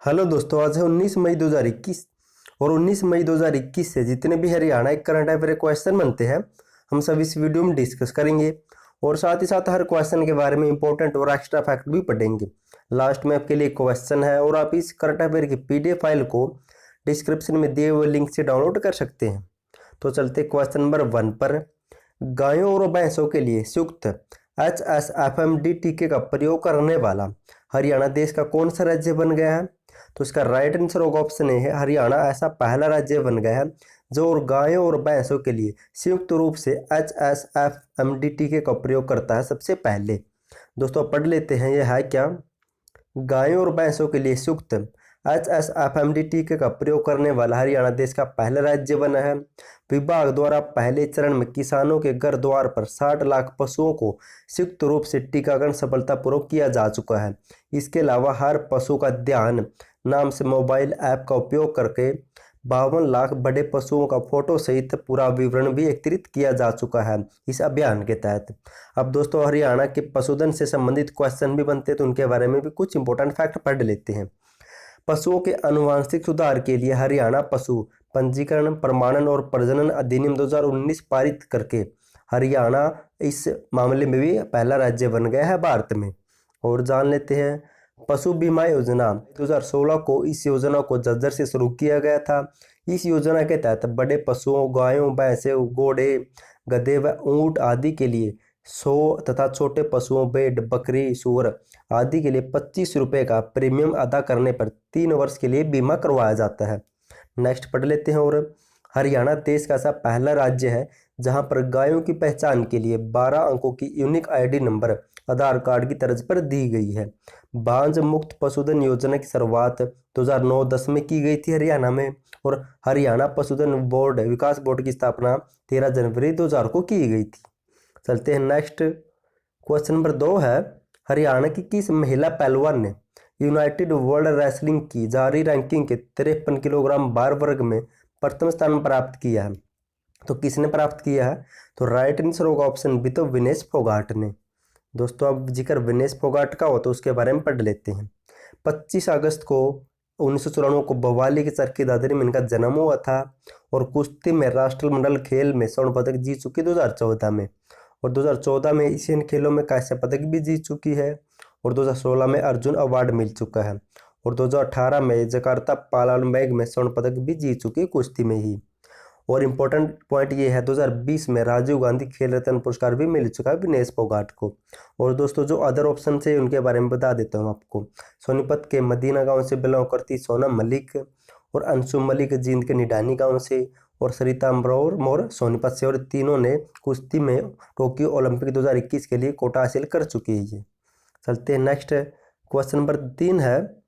Hello दोस्तों, आज है 19 मई 2021 और 19 मई 2021 से जितने भी हरियाणा एक करंट अफेयर क्वेश्चन बनते हैं हम सब इस वीडियो में डिस्कस करेंगे और साथ ही साथ हर क्वेश्चन के बारे में इंपॉर्टेंट और एक्स्ट्रा फैक्ट भी पढ़ेंगे। लास्ट में आपके लिए क्वेश्चन है और आप इस करंट अफेयर की पीडीएफ फाइल को डिस्क्रिप्शन में दिए हुए लिंक से डाउनलोड कर सकते हैं। तो चलते क्वेश्चन नंबर 1 पर। गायों और भैंसों के लिए संयुक्त HSFMD टीके का प्रयोग करने वाला हरियाणा देश का कौन सा राज्य बन गया है? तो इसका राइट आंसर होगा ऑप्शन ए है, हरियाणा ऐसा पहला राज्य बन गया है जो और गायों और भैंसों के लिए संयुक्त रूप से HSFMD टीके का प्रयोग करता है सबसे पहले। दोस्तों पढ़ लेते हैं, यह है क्या? गायों और भैंसों के लिए संयुक्त HSFMD टीके का प्रयोग करने वाला हरियाणा देश का पहला राज्य बना है। विभाग द्वारा पहले चरण में किसानों के घर द्वार पर 60 लाख पशुओं को संयुक्त रूप से टीकाकरण सफलतापूर्वक किया जा चुका है। इसके अलावा हर पशु का ध्यान नाम से मोबाइल ऐप का उपयोग करके 52 लाख बड़े पशुओं का फोटो सहित पूरा विवरण भी एकत्रित किया जा चुका है इस अभियान के तहत। अब दोस्तों हरियाणा के पशुधन से संबंधित क्वेश्चन भी बनते हैं तो उनके बारे में भी कुछ इंपॉर्टेंट फैक्ट पढ़ लेते हैं। पशुओं के आनुवंशिक सुधार के लिए हरियाणा पशु पंजीकरण प्रमाणन और प्रजनन अधिनियम 2019 पारित करके हरियाणा इस मामले में भी पहला राज्य बन गया है भारत में। और जान लेते हैं पशु बीमा योजना 2016 को इस योजना को झज्जर से शुरू किया गया था। इस योजना के तहत बड़े पशुओं गायों भैंसों घोड़े गधे व ऊंट आदि के लिए 100 तथा छोटे पशुओं भेड़ बकरी सूअर आदि के लिए 25 रुपये का प्रीमियम अदा करने पर 3 वर्ष के लिए बीमा करवाया जाता है। नेक्स्ट पढ़ लेते हैं। और हरियाणा देश का ऐसा पहला राज्य है जहां पर गायों की पहचान के लिए 12 अंकों की यूनिक आईडी नंबर आधार कार्ड की तर्ज पर दी गई है। बांझ मुक्त पशुधन योजना की शुरुआत 2009-10 में की गई थी हरियाणा में और हरियाणा पशुधन बोर्ड विकास बोर्ड की स्थापना 13 जनवरी 2000 को की गई थी। चलते हैं नेक्स्ट। क्वेश्चन नंबर 2 है, हरियाणा की किस महिला पहलवान ने यूनाइटेड वर्ल्ड रेसलिंग की जारी रैंकिंग के 53 किलोग्राम भार वर्ग में प्रथम स्थान प्राप्त किया है? तो किसने प्राप्त किया है? तो राइट आंसर होगा ऑप्शन बी, तो विनेश फोगाट ने। दोस्तों अब जिक्र विनेश फोगाट का हो तो उसके बारे में पढ़ लेते हैं। 25 अगस्त को 1994 को भवाली के चरखी दादरी में इनका जन्म हुआ था और कुश्ती में राष्ट्रमंडल खेल में स्वर्ण पदक जीत चुकी 2014 में और 2014 में एशियन खेलों में कांस्य पदक भी जीत चुकी है और 2016 में अर्जुन अवार्ड मिल चुका है और 2018 में जकार्ता पारालिम्पिक में स्वर्ण पदक भी जीत चुकी है कुश्ती में ही। और इम्पोर्टेंट पॉइंट ये है 2020 में राजीव गांधी खेल रत्न पुरस्कार भी मिल चुका है विनेश फोगाट को। और दोस्तों जो अदर ऑप्शन है उनके बारे में बता देता हूँ आपको। सोनीपत के मदीना गांव से बिलोंग करती सोनम मलिक और अंशु मलिक जींद के निडानी गांव से और सरिता मोर सोनीपत से, और तीनों ने कुश्ती में टोक्यो ओलंपिक 2021 के लिए कोटा हासिल कर चुकी है ये। चलते हैं नेक्स्ट। क्वेश्चन नंबर 3 है,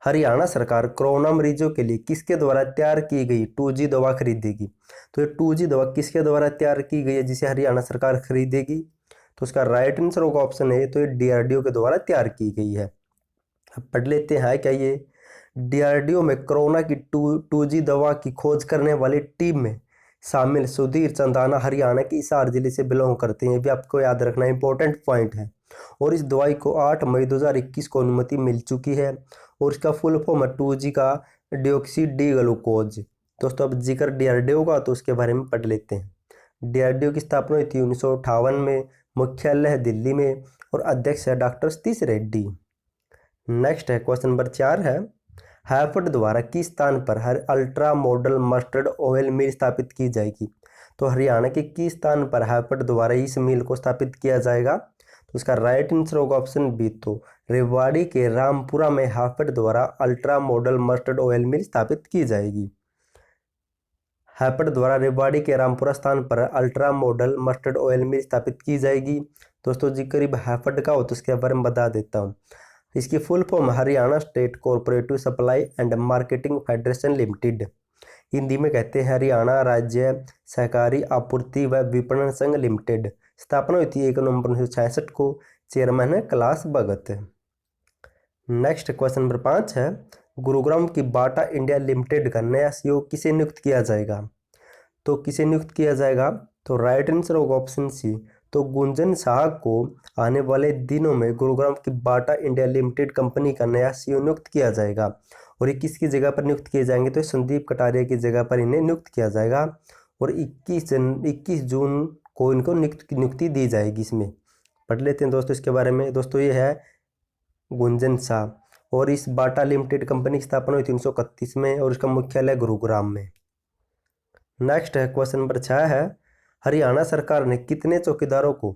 हरियाणा सरकार कोरोना मरीजों के लिए किसके द्वारा तैयार की गई 2G दवा खरीदेगी? तो ये 2G दवा किसके द्वारा तैयार की गई है जिसे हरियाणा सरकार खरीदेगी? तो उसका राइट आंसर होगा ऑप्शन है, तो ये DRDO के द्वारा तैयार की गई है। अब पढ़ लेते हैं क्या ये DRDO में कोरोना की 2G दवा की खोज करने वाली टीम में शामिल सुधीर चंदाना हरियाणा के हिसार जिले से बिलोंग करते हैं। ये भी आपको याद रखना इंपॉर्टेंट पॉइंट है। और इस दवाई को 8 मई 2021 को अनुमति मिल चुकी है और इसका फुल फॉर्म है 2G का डिओक्सी डी ग्लूकोज। दोस्तों अब जिक्र DRDO का तो उसके बारे में पढ़ लेते हैं। DRDO की स्थापना हुई थी 1958 में, मुख्यालय है दिल्ली में और अध्यक्ष है डॉक्टर सतीश रेड्डी। नेक्स्ट है क्वेश्चन नंबर 4 है, हैफेड द्वारा किस स्थान पर हर अल्ट्रा मॉडल मस्टर्ड ऑयल मिल स्थापित की जाएगी? तो हरियाणा के किस स्थान पर हैफेड द्वारा इस मिल को स्थापित किया जाएगा? तो इसका राइट आंसर होगा ऑप्शन बी, तो रेवाड़ी के रामपुरा में हैफेड द्वारा अल्ट्रा मॉडल मस्टर्ड ऑयल मिल स्थापित की जाएगी। हैफेड द्वारा रेवाड़ी के रामपुरा स्थान पर अल्ट्रा मॉडल मस्टर्ड ऑयल मिल स्थापित की जाएगी। दोस्तों जिक्र हैफेड का हो तो उसके बारे में बता देता हूँ। इसकी full form Haryana state cooperative supply and marketing federation limited, Hindi में कहते हैं हरियाणा राज्य सहकारी आपूर्ति व विपणन संघ लिमिटेड। स्थापना हुई थी 1 नवंबर 1966 को। चेयरमैन है कैलाश भगत। नेक्स्ट क्वेश्चन नंबर 5 है, गुरुग्राम की बाटा इंडिया लिमिटेड का नया CEO किसे नियुक्त किया जाएगा? तो किसे नियुक्त किया जाएगा? तो राइट आंसर होगा ऑप्शन सी, तो गुंजन शाह को आने वाले दिनों में गुरुग्राम की बाटा इंडिया लिमिटेड कंपनी का नया CEO नियुक्त किया जाएगा और ये किसकी जगह पर नियुक्त किए जाएंगे, तो संदीप कटारिया की जगह पर इन्हें नियुक्त किया जाएगा और 21 जून को इनको नियुक्ति दी जाएगी। इसमें पढ़ लेते हैं दोस्तों इसके बारे में। दोस्तों ये है गुंजन शाह और इस बाटा लिमिटेड कंपनी की स्थापना हुई 331 में और इसका मुख्यालय गुरुग्राम में। नेक्स्ट है क्वेश्चन नंबर 6 है, हरियाणा सरकार ने कितने चौकीदारों को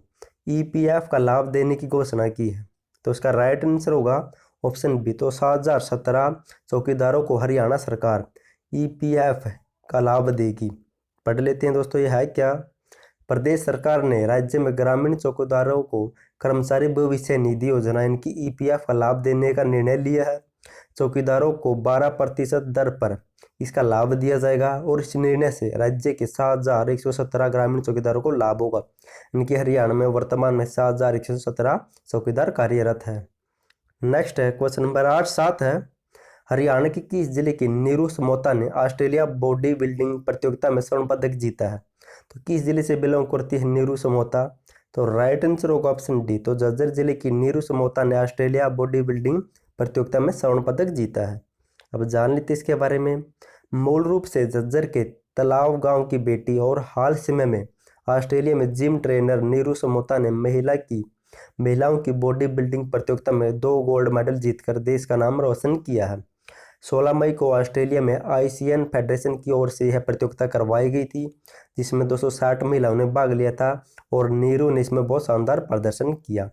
ईपीएफ का लाभ देने की घोषणा की है, तो इसका राइट आंसर होगा ऑप्शन बी, तो 7017 चौकीदारों को हरियाणा सरकार ईपीएफ का लाभ देगी। पढ़ लेते हैं दोस्तों ये है क्या। प्रदेश सरकार ने राज्य में ग्रामीण चौकीदारों को कर्मचारी भविष्य निधि योजना इनकी ईपीएफ का लाभ देने का निर्णय लिया है। चौकीदारों को 12% दर पर इसका लाभ दिया जाएगा और इस निर्णय से राज्य के 7117 ग्रामीण चौकीदारों को लाभ होगा। इनके हरियाणा में वर्तमान में 7117 चौकीदार कार्यरत है। नेक्स्ट है क्वेश्चन नंबर 7 है, हरियाणा के किस जिले की नीरू समोता ने ऑस्ट्रेलिया बॉडी बिल्डिंग प्रतियोगिता में स्वर्ण पदक जीता है, तो किस जिले से बिलोंग करती है नीरू समोता, तो राइट आंसर होगा ऑप्शन डी, तो झज्जर जिले की नीरू समोता ने ऑस्ट्रेलिया बॉडी बिल्डिंग प्रतियोगिता में स्वर्ण पदक जीता है। अब जान लेते इसके बारे में। मूल रूप से झज्जर के तालाब गांव की बेटी और हाल समय में ऑस्ट्रेलिया में जिम ट्रेनर नीरू समोता ने महिलाओं की बॉडी बिल्डिंग प्रतियोगिता में 2 गोल्ड मेडल जीतकर देश का नाम रोशन किया है। 16 मई को ऑस्ट्रेलिया में आईसीएन फेडरेशन की ओर से यह प्रतियोगिता करवाई गई थी, जिसमें 260 महिलाओं ने भाग लिया था और नीरू ने इसमें बहुत शानदार प्रदर्शन किया।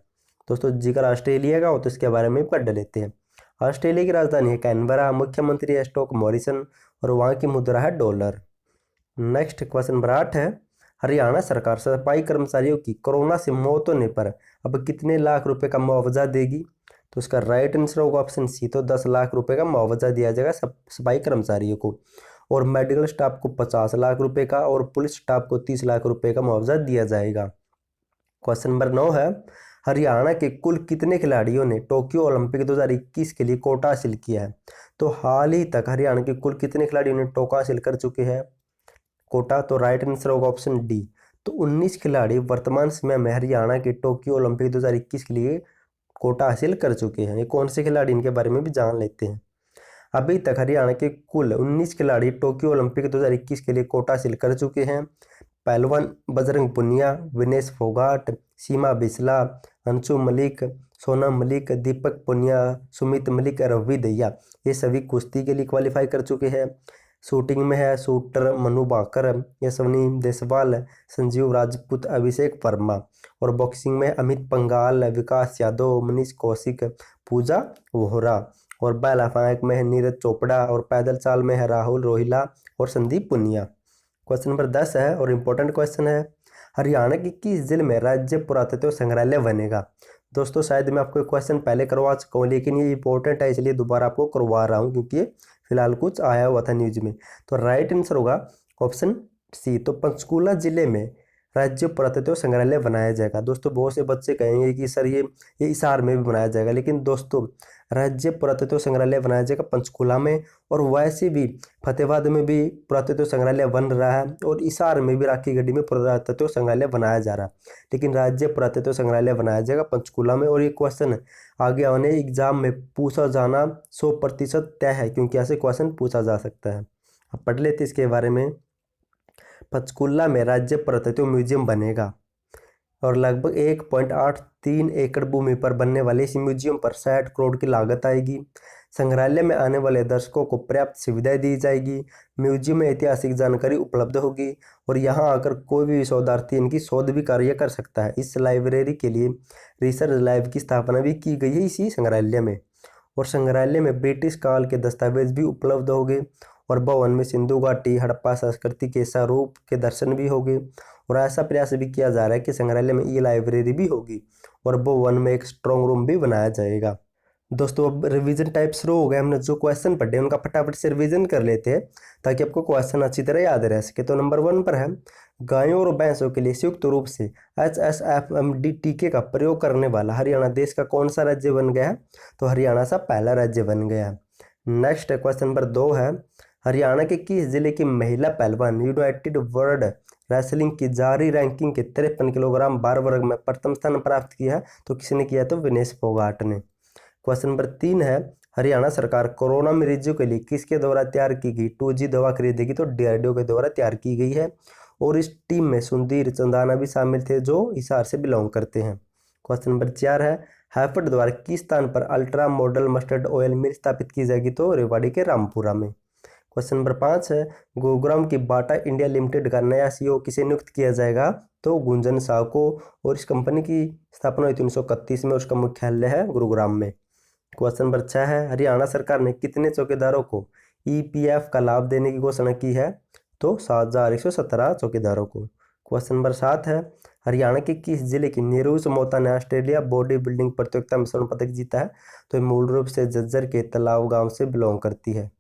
दोस्तों जिक्र ऑस्ट्रेलिया का हो तो इसके बारे में पढ़ लेते हैं। ऑस्ट्रेलिया की राजधानी है कैनबरा, मुख्यमंत्री है स्टॉक मॉरिसन और वहाँ की मुद्रा है डॉलर। नेक्स्ट क्वेश्चन नंबर 8 है, हरियाणा सरकार सफाई कर्मचारियों की कोरोना से मौत होने पर अब कितने लाख रुपए का मुआवजा देगी, तो इसका राइट आंसर होगा ऑप्शन सी, तो 10 लाख रुपए का मुआवजा दिया जाएगा सफाई कर्मचारियों को और मेडिकल स्टाफ को 50 लाख रुपए का और पुलिस स्टाफ को 30 लाख रुपए का मुआवजा दिया जाएगा। क्वेश्चन नंबर 9 है, हरियाणा के कुल कितने खिलाड़ियों ने टोक्यो ओलंपिक 2021 के लिए कोटा हासिल किया है, तो हाल ही तक हरियाणा के कुल कितने खिलाड़ियों ने टोका हासिल कर चुके हैं कोटा, तो राइट आंसर होगा ऑप्शन डी, तो 19 खिलाड़ी वर्तमान समय में हरियाणा के टोक्यो ओलंपिक 2021 के लिए कोटा हासिल कर चुके हैं। ये कौन से खिलाड़ी, इनके बारे में भी जान लेते हैं। अभी तक हरियाणा के कुल 19 खिलाड़ी टोक्यो ओलंपिक 2021 के लिए कोटा हासिल कर चुके हैं। पहलवान बजरंग पुनिया, विनेश फोगाट, सीमा बिस्ला, अंशु मलिक, सोनम मलिक, दीपक पुनिया, सुमित मलिक, रवि दहिया, ये सभी कुश्ती के लिए क्वालिफाई कर चुके हैं। शूटिंग में है शूटर मनु भाकर, यशवनी देसवाल, संजीव राजपूत, अभिषेक वर्मा और बॉक्सिंग में अमित पंगाल, विकास यादव, मनीष कौशिक, पूजा वोहरा और बैला फेंक में है नीरज चोपड़ा और पैदल चाल में है राहुल रोहिला और संदीप पुनिया। क्वेश्चन नंबर 10 है और इम्पोर्टेंट क्वेश्चन है, हरियाणा के किस जिले में राज्य पुरातत्व संग्रहालय बनेगा। दोस्तों शायद मैं आपको क्वेश्चन पहले करवा चुका हूँ, लेकिन ये इंपॉर्टेंट है इसलिए दोबारा आपको करवा रहा हूँ क्योंकि ये फिलहाल कुछ आया हुआ था न्यूज में। तो राइट आंसर होगा ऑप्शन सी, तो पंचकूला जिले में राज्य पुरातत्व संग्रहालय बनाया जाएगा। दोस्तों बहुत से बच्चे कहेंगे कि सर ये हिसार में भी बनाया जाएगा, लेकिन दोस्तों राज्य पुरातत्व संग्रहालय बनाया जाएगा पंचकूला में, और वैसे भी फतेहाबाद में भी पुरातत्व संग्रहालय बन रहा है और हिसार में भी राखी गढ़ी में पुरातत्व संग्रहालय बनाया जा रहा है, लेकिन राज्य पुरातत्व संग्रहालय बनाया जाएगा पंचकूला में। और ये क्वेश्चन आगे आने एग्जाम में पूछा जाना 100% तय है, क्योंकि ऐसे क्वेश्चन पूछा जा सकता है। अब पढ़ लेते इसके बारे में। पंचकूला में राज्य पुरातत्व म्यूजियम बनेगा और लगभग 1.83 एकड़ भूमि पर बनने वाले इस म्यूजियम पर 60 करोड़ की लागत आएगी। संग्रहालय में आने वाले दर्शकों को पर्याप्त सुविधाएं दी जाएगी। म्यूजियम में ऐतिहासिक जानकारी उपलब्ध होगी और यहां आकर कोई भी शोधार्थी इनकी शोध भी कार्य कर सकता है। इस लाइब्रेरी के लिए रिसर्च लैब की स्थापना भी की गई है इसी संग्रहालय में, और संग्रहालय में ब्रिटिश काल के दस्तावेज भी उपलब्ध होंगे और भवन में सिंधु घाटी हड़प्पा संस्कृति के स्वरूप के दर्शन भी होंगे। और ऐसा प्रयास भी किया जा रहा है कि संग्रहालय में ई लाइब्रेरी भी होगी और भवन में एक स्ट्रॉन्ग रूम भी बनाया जाएगा। दोस्तों अब रिवीजन टाइप शुरू हो गए, हमने जो क्वेश्चन पढ़े उनका फटाफट से रिवीजन कर लेते हैं ताकि आपको क्वेश्चन अच्छी तरह याद रह सके। तो नंबर 1 पर है, गायों और भैंसों के लिए संयुक्त रूप से HSFMD टीके का प्रयोग करने वाला हरियाणा देश का कौन सा राज्य बन गया है, तो हरियाणा सा पहला राज्य बन गया। नेक्स्ट क्वेश्चन नंबर 2 है, हरियाणा के किस जिले की महिला पहलवान यूनाइटेड वर्ल्ड रेसलिंग की जारी रैंकिंग के 53 किलोग्राम भार वर्ग में प्रथम स्थान प्राप्त किया है, तो किसने किया, तो विनेश फोगाट ने। क्वेश्चन नंबर 3 है, हरियाणा सरकार कोरोना मरीजों के लिए किसके द्वारा तैयार की गई 2G दवा खरीदेगी, तो DRDO के द्वारा तैयार की गई है। और इस टीम में सुधीर चंदाना भी शामिल थे जो हिसार से बिलोंग करते हैं। क्वेश्चन नंबर 4 है हैफेड द्वारा किस स्थान पर अल्ट्रा मॉडल मस्टर्ड ऑयल मिल स्थापित की जाएगी, तो रेवाड़ी के रामपुरा में। क्वेश्चन नंबर 5 है गुरुग्राम की बाटा इंडिया लिमिटेड का नया CEO किसे नियुक्त किया जाएगा, तो गुंजन साव को। और इस कंपनी की स्थापना हुई थी 1931 में, उसका मुख्यालय है गुरुग्राम में। क्वेश्चन नंबर 6 है हरियाणा सरकार ने कितने चौकीदारों को EPF का लाभ देने की घोषणा की है, तो 7117 चौकीदारों को। क्वेश्चन नंबर 7 है हरियाणा के किस जिले की नीरूज मोता ने ऑस्ट्रेलिया बॉडी बिल्डिंग प्रतियोगिता में स्वर्ण पदक जीता है, तो ये मूल रूप से झज्जर के तालाब गांव से बिलोंग करती है।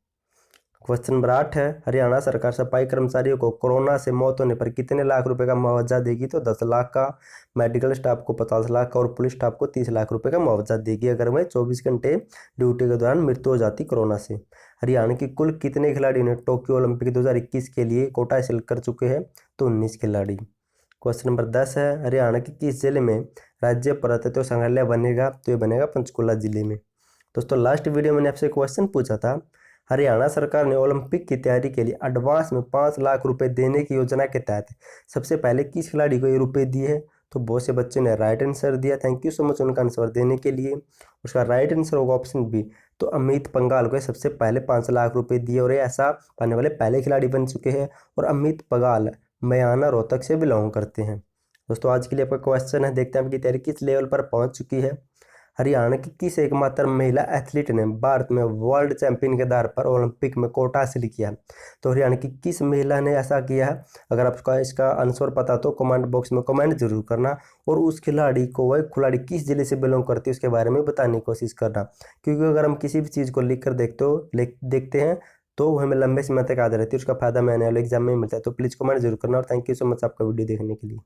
क्वेश्चन नंबर 8 है हरियाणा सरकार सफाई कर्मचारियों को कोरोना से मौत होने पर कितने लाख रुपए का मुआवजा देगी, तो 10 लाख का, मेडिकल स्टाफ को 50 लाख का और पुलिस स्टाफ को 30 लाख रुपए का मुआवजा देगी अगर वह 24 घंटे ड्यूटी के दौरान मृत्यु हो जाती कोरोना से। हरियाणा की कुल कितने खिलाड़ियों ने टोक्यो ओलंपिक 2021 के लिए कोटा हासिल कर चुके हैं, तो 19 खिलाड़ी। क्वेश्चन नंबर 10 है हरियाणा के किस जिले में राज्य पुरातत्व संग्रहालय बनेगा, तो ये बनेगा पंचकुला जिले में। दोस्तों लास्ट वीडियो में मैंने आपसे क्वेश्चन पूछा था हरियाणा सरकार ने ओलंपिक की तैयारी के लिए एडवांस में 5 लाख रुपए देने की योजना के तहत सबसे पहले किस खिलाड़ी को ये रुपए दिए हैं, तो बहुत से बच्चों ने राइट आंसर दिया। थैंक यू सो मच उनका आंसर देने के लिए। उसका राइट आंसर होगा ऑप्शन बी, तो अमित पंघाल को सबसे पहले 5 लाख रुपए दिए और ये ऐसा पाने वाले पहले खिलाड़ी बन चुके हैं। और अमित पंघाल म्याना रोहतक से बिलोंग करते हैं। दोस्तों आज के लिए आपका क्वेश्चन है, देखते हैं आपकी तैयारी किस लेवल पर पहुंच चुकी है। हरियाणा की किस एकमात्र महिला एथलीट ने भारत में वर्ल्ड चैंपियन के आधार पर ओलंपिक में कोटा हासिल किया, तो हरियाणा की किस महिला ने ऐसा किया है। अगर आपको इसका आंसर पता तो कमेंट बॉक्स में कमेंट जरूर करना और उस खिलाड़ी को वह खिलाड़ी किस जिले से बिलोंग करती है उसके बारे में बताने की कोशिश करना, क्योंकि अगर हम किसी भी चीज़ को लिख कर देखते हैं तो हमें लंबे समय तक याद रहती है, उसका फायदा हमें आने वाले एग्जाम में मिलता है। तो प्लीज़ कमेंट जरूर करना और थैंक यू सो मच आपका वीडियो देखने के लिए।